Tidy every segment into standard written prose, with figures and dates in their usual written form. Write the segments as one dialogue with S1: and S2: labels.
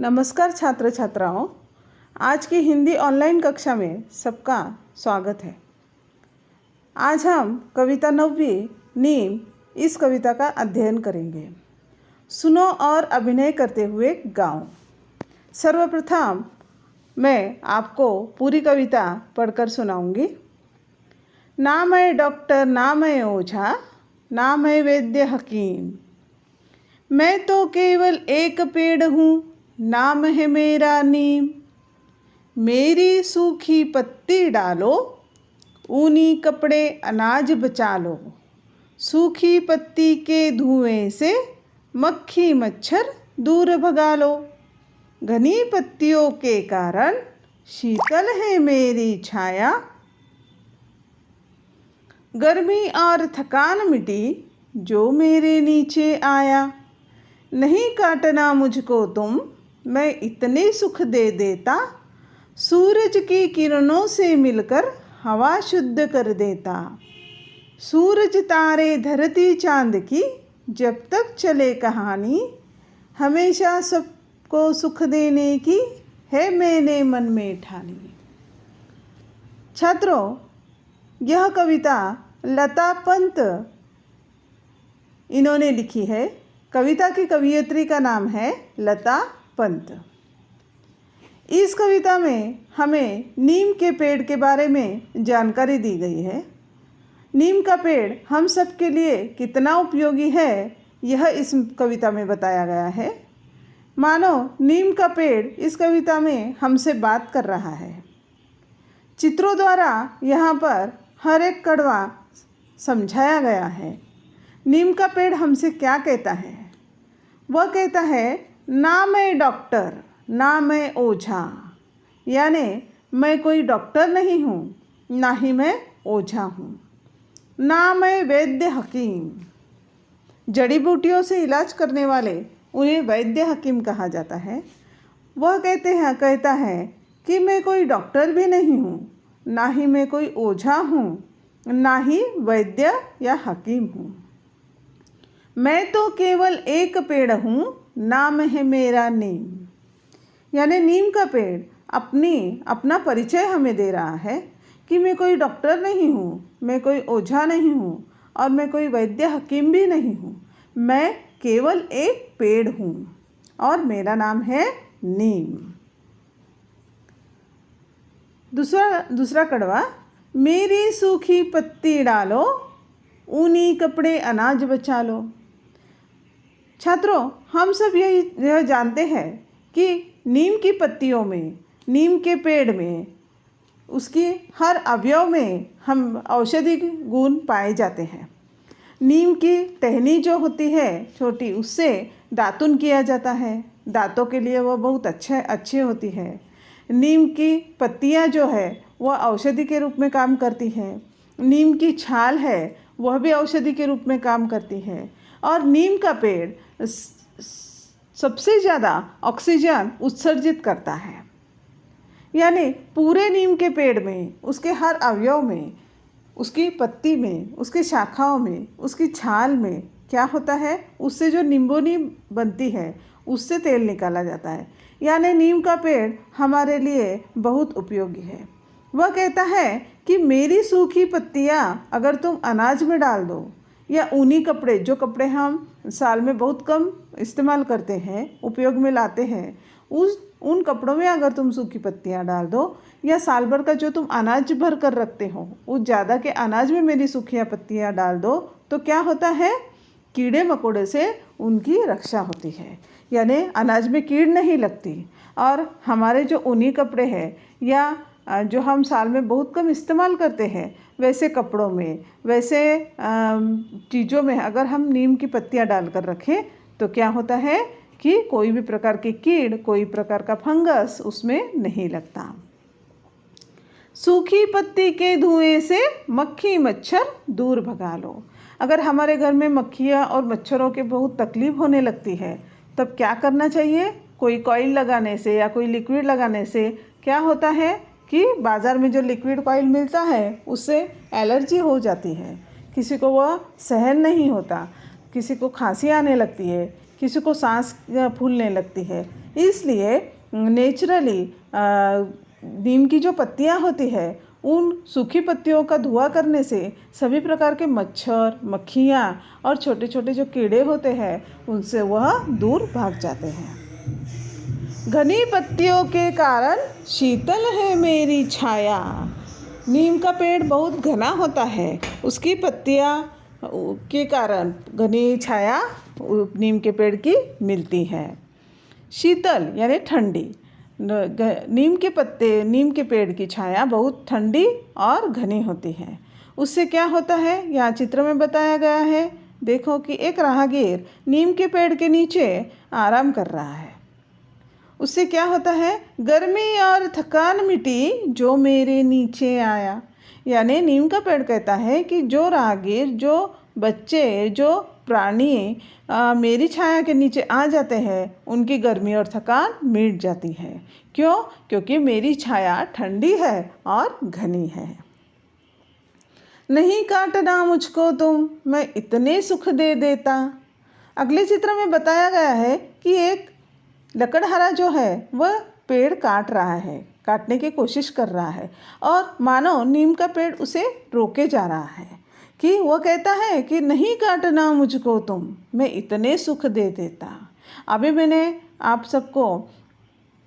S1: नमस्कार छात्र छात्राओं, आज की हिंदी ऑनलाइन कक्षा में सबका स्वागत है। आज हम कविता 9वीं नीम इस कविता का अध्ययन करेंगे। सुनो और अभिनय करते हुए गाओ। सर्वप्रथम मैं आपको पूरी कविता पढ़कर सुनाऊंगी। ना मैं डॉक्टर, ना मैं ओझा, ना मैं वैद्य हकीम, मैं तो केवल एक पेड़ हूँ, नाम है मेरा नीम। मेरी सूखी पत्ती डालो, ऊनी कपड़े अनाज बचा लो। सूखी पत्ती के धुएं से मक्खी मच्छर दूर भगा लो। घनी पत्तियों के कारण शीतल है मेरी छाया। गर्मी और थकान मिटी जो मेरे नीचे आया। नहीं काटना मुझको तुम, मैं इतने सुख दे देता। सूरज की किरणों से मिलकर हवा शुद्ध कर देता। सूरज तारे धरती चांद की जब तक चले कहानी, हमेशा सबको सुख देने की है मैंने मन में ठानी। छात्रों, यह कविता लता पंत इन्होंने लिखी है। कविता की कवयित्री का नाम है लता पंत। इस कविता में हमें नीम के पेड़ के बारे में जानकारी दी गई है। नीम का पेड़ हम सब के लिए कितना उपयोगी है, यह इस कविता में बताया गया है। मानो नीम का पेड़ इस कविता में हमसे बात कर रहा है। चित्रों द्वारा यहाँ पर हर एक कड़वा समझाया गया है। नीम का पेड़ हमसे क्या कहता है? वह कहता है, ना मैं डॉक्टर, ना मैं ओझा, यानी मैं कोई डॉक्टर नहीं हूँ, ना ही मैं ओझा हूँ। ना मैं वैद्य हकीम, जड़ी बूटियों से इलाज करने वाले उन्हें वैद्य हकीम कहा जाता है। वह कहता है कि मैं कोई डॉक्टर भी नहीं हूँ, ना ही मैं कोई ओझा हूँ, ना ही वैद्य या हकीम हूँ। मैं तो केवल एक पेड़ हूँ, नाम है मेरा नीम। यानी नीम का पेड़ अपना परिचय हमें दे रहा है कि मैं कोई डॉक्टर नहीं हूँ, मैं कोई ओझा नहीं हूँ और मैं कोई वैद्य हकीम भी नहीं हूँ। मैं केवल एक पेड़ हूँ और मेरा नाम है नीम। दूसरा कड़वा, मेरी सूखी पत्ती डालो, ऊनी कपड़े अनाज बचा लो। छात्रों, हम सब यह जानते हैं कि नीम की पत्तियों में, नीम के पेड़ में, उसकी हर अवयव में हम औषधि गुण पाए जाते हैं। नीम की टहनी जो होती है छोटी, उससे दातुन किया जाता है। दांतों के लिए वह बहुत अच्छी होती है। नीम की पत्तियां जो है वह औषधि के रूप में काम करती है। नीम की छाल है वह भी औषधि के रूप में काम करती है। और नीम का पेड़ सबसे ज़्यादा ऑक्सीजन उत्सर्जित करता है। यानी पूरे नीम के पेड़ में, उसके हर अवयव में, उसकी पत्ती में, उसकी शाखाओं में, उसकी छाल में क्या होता है, उससे जो निम्बोनी बनती है उससे तेल निकाला जाता है। यानी नीम का पेड़ हमारे लिए बहुत उपयोगी है। वह कहता है कि मेरी सूखी पत्तियाँ अगर तुम अनाज में डाल दो, या ऊनी कपड़े, जो कपड़े हम साल में बहुत कम इस्तेमाल करते हैं, उपयोग में लाते हैं, उन कपड़ों में अगर तुम सूखी पत्तियां डाल दो, या साल भर का जो तुम अनाज भर कर रखते हो उस ज़्यादा के अनाज में मेरी सूखी पत्तियां डाल दो, तो क्या होता है, कीड़े मकोड़े से उनकी रक्षा होती है। यानी अनाज में कीड़ नहीं लगती। और हमारे जो ऊनी कपड़े हैं या जो हम साल में बहुत कम इस्तेमाल करते हैं, वैसे कपड़ों में, वैसे चीज़ों में अगर हम नीम की पत्तियां डालकर रखें तो क्या होता है कि कोई भी प्रकार की कीड़, कोई प्रकार का फंगस उसमें नहीं लगता। सूखी पत्ती के धुएं से मक्खी मच्छर दूर भगा लो। अगर हमारे घर में मक्खियाँ और मच्छरों के बहुत तकलीफ होने लगती है, तब क्या करना चाहिए? कोई कॉइल लगाने से या कोई लिक्विड लगाने से क्या होता है कि बाज़ार में जो लिक्विड कॉइल मिलता है उससे एलर्जी हो जाती है। किसी को वह सहन नहीं होता, किसी को खांसी आने लगती है, किसी को सांस फूलने लगती है। इसलिए नेचुरली नीम की जो पत्तियाँ होती है उन सूखी पत्तियों का धुआं करने से सभी प्रकार के मच्छर, मक्खियाँ और छोटे छोटे जो कीड़े होते हैं उनसे वह दूर भाग जाते हैं। घनी पत्तियों के कारण शीतल है मेरी छाया। नीम का पेड़ बहुत घना होता है, उसकी पत्तियाँ के कारण घनी छाया नीम के पेड़ की मिलती है। शीतल यानी ठंडी, नीम के पत्ते, नीम के पेड़ की छाया बहुत ठंडी और घनी होती है। उससे क्या होता है यहाँ चित्र में बताया गया है। देखो कि एक राहगीर नीम के पेड़ के नीचे आराम कर रहा है। उससे क्या होता है, गर्मी और थकान मिटी जो मेरे नीचे आया। यानी नीम का पेड़ कहता है कि जो राहगीर, जो बच्चे, जो प्राणी मेरी छाया के नीचे आ जाते हैं उनकी गर्मी और थकान मिट जाती है। क्यों? क्योंकि मेरी छाया ठंडी है और घनी है। नहीं काटना मुझको तुम, मैं इतने सुख दे देता। अगले चित्र में बताया गया है कि एक लकड़हारा जो है वह पेड़ काट रहा है, काटने की कोशिश कर रहा है और मानो नीम का पेड़ उसे रोके जा रहा है कि वह कहता है कि नहीं काटना मुझको तुम, मैं इतने सुख दे देता। अभी मैंने आप सबको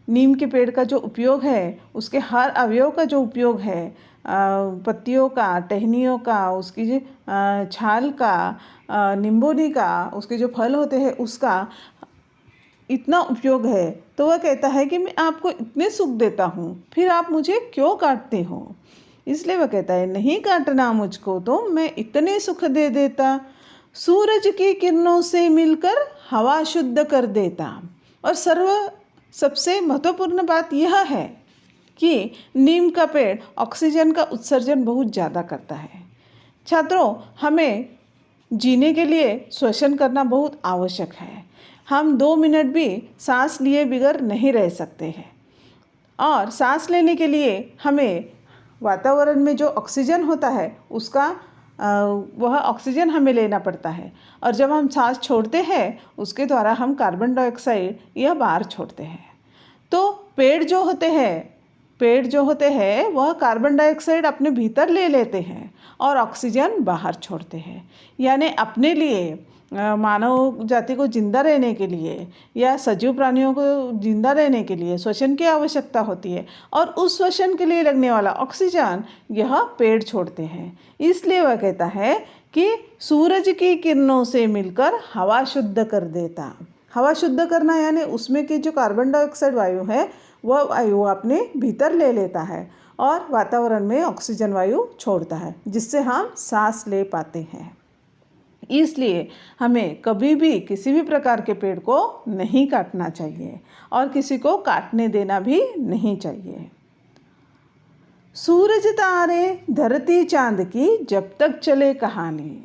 S1: नीम के पेड़ का जो उपयोग है, उसके हर अवयव का जो उपयोग है, पत्तियों का, टहनियों का, उसकी जो छाल का, निम्बोनी का, उसके जो फल होते हैं उसका इतना उपयोग है, तो वह कहता है कि मैं आपको इतने सुख देता हूँ, फिर आप मुझे क्यों काटते हो। इसलिए वह कहता है नहीं काटना मुझको तो मैं इतने सुख दे देता। सूरज की किरणों से मिलकर हवा शुद्ध कर देता। और सबसे महत्वपूर्ण बात यह है कि नीम का पेड़ ऑक्सीजन का उत्सर्जन बहुत ज़्यादा करता है। छात्रों, हमें जीने के लिए श्वसन करना बहुत आवश्यक है। हम 2 मिनट भी सांस लिए बगैर नहीं रह सकते हैं और सांस लेने के लिए हमें वातावरण में जो ऑक्सीजन होता है उसका वह ऑक्सीजन हमें लेना पड़ता है और जब हम सांस छोड़ते हैं उसके द्वारा हम कार्बन डाइऑक्साइड यह बाहर छोड़ते हैं। तो पेड़ जो होते हैं वह कार्बन डाइऑक्साइड अपने भीतर ले लेते हैं और ऑक्सीजन बाहर छोड़ते हैं। यानी अपने लिए, मानव जाति को जिंदा रहने के लिए या सजीव प्राणियों को जिंदा रहने के लिए श्वसन की आवश्यकता होती है और उस श्वसन के लिए लगने वाला ऑक्सीजन यह पेड़ छोड़ते हैं। इसलिए वह कहता है कि सूरज की किरणों से मिलकर हवा शुद्ध कर देता। हवा शुद्ध करना यानी उसमें की जो कार्बन डाइऑक्साइड वायु है वह वायु अपने भीतर ले लेता है और वातावरण में ऑक्सीजन वायु छोड़ता है, जिससे हम सांस ले पाते हैं। इसलिए हमें कभी भी किसी भी प्रकार के पेड़ को नहीं काटना चाहिए और किसी को काटने देना भी नहीं चाहिए। सूरज तारे धरती चांद की जब तक चले कहानी।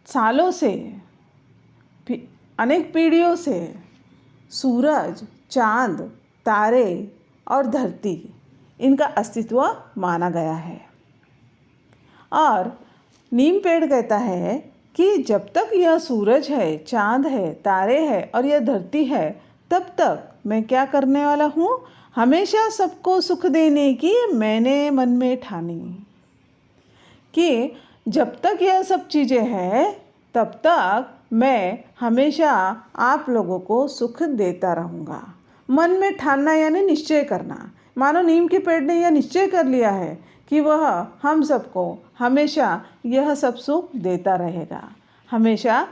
S1: सालों से, अनेक पीढ़ियों से सूरज, चांद, तारे और धरती इनका अस्तित्व माना गया है और नीम पेड़ कहता है कि जब तक यह सूरज है, चांद है, तारे हैं और यह धरती है, तब तक मैं क्या करने वाला हूँ, हमेशा सबको सुख देने की मैंने मन में ठानी। कि जब तक यह सब चीज़ें हैं तब तक मैं हमेशा आप लोगों को सुख देता रहूँगा। मन में ठानना यानी निश्चय करना। मानो नीम के पेड़ ने यह निश्चय कर लिया है कि वह हम सबको हमेशा यह सब सुख देता रहेगा, हमेशा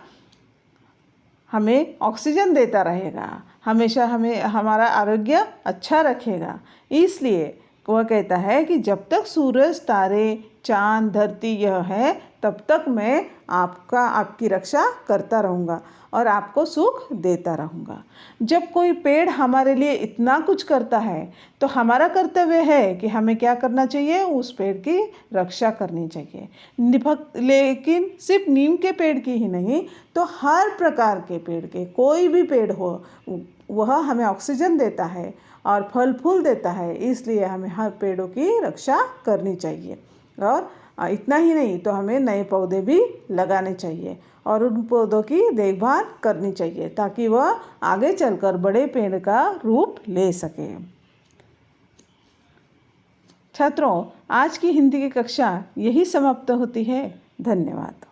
S1: हमें ऑक्सीजन देता रहेगा, हमेशा हमें हमारा आरोग्य अच्छा रखेगा। इसलिए वह कहता है कि जब तक सूरज, तारे, चांद, धरती यह है तब तक मैं आपकी रक्षा करता रहूँगा और आपको सुख देता रहूँगा। जब कोई पेड़ हमारे लिए इतना कुछ करता है तो हमारा कर्तव्य है कि हमें क्या करना चाहिए, उस पेड़ की रक्षा करनी चाहिए। लेकिन सिर्फ नीम के पेड़ की ही नहीं, तो हर प्रकार के पेड़ के, कोई भी पेड़ हो वह हमें ऑक्सीजन देता है और फल फूल देता है। इसलिए हमें हर पेड़ों की रक्षा करनी चाहिए और इतना ही नहीं तो हमें नए पौधे भी लगाने चाहिए और उन पौधों की देखभाल करनी चाहिए ताकि वह आगे चलकर बड़े पेड़ का रूप ले सके। छात्रों, आज की हिंदी की कक्षा यही समाप्त होती है। धन्यवाद।